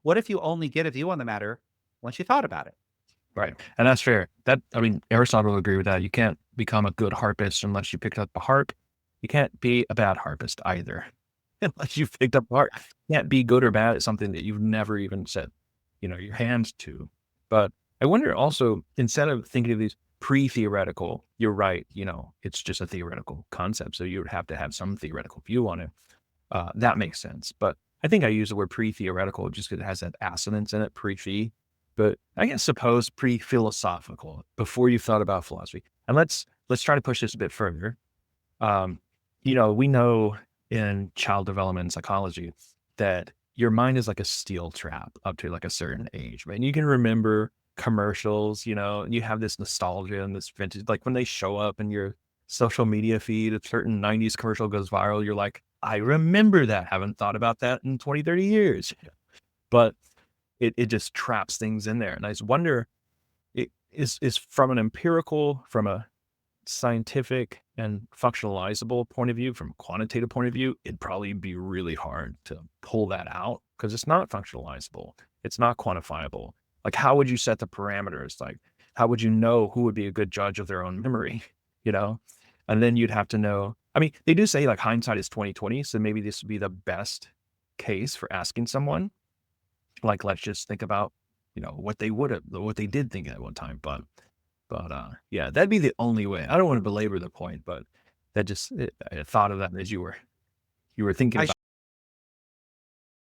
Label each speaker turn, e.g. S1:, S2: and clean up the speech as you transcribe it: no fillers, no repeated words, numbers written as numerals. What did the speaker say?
S1: What if you only get a view on the matter once you thought about it?
S2: Right. And that's fair. I mean, Aristotle will agree with that. You can't become a good harpist unless you picked up a harp. You can't be a bad harpist either unless you've picked up a harp. You can't be good or bad at something that you've never even set, your hands to. But I wonder also, instead of thinking of these pre-theoretical, you're right, it's just a theoretical concept. So you would have to have some theoretical view on it. That makes sense. But I think I use the word pre-theoretical just because it has that assonance in it, pre-phi. But I guess suppose pre-philosophical, before you've thought about philosophy. And let's try to push this a bit further. Um, we know in child development and psychology that your mind is like a steel trap up to like a certain age, right? And you can remember commercials, and you have this nostalgia and this vintage, like when they show up in your social media feed, a certain 90s commercial goes viral, you're like, I remember that. Haven't thought about that in 20, 30 years. But it just traps things in there. And I just wonder, it is from an empirical, from a scientific and functionalizable point of view, from a quantitative point of view, it'd probably be really hard to pull that out because it's not functionalizable. It's not quantifiable. Like, how would you set the parameters? Like, how would you know who would be a good judge of their own memory? You know, and then you'd have to know. I mean, they do say like hindsight is 20/20, so maybe this would be the best case for asking someone. Like, let's just think about, what they did think at one time. But yeah, that'd be the only way. I don't want to belabor the point, but I thought of that as you were thinking
S1: I
S2: about.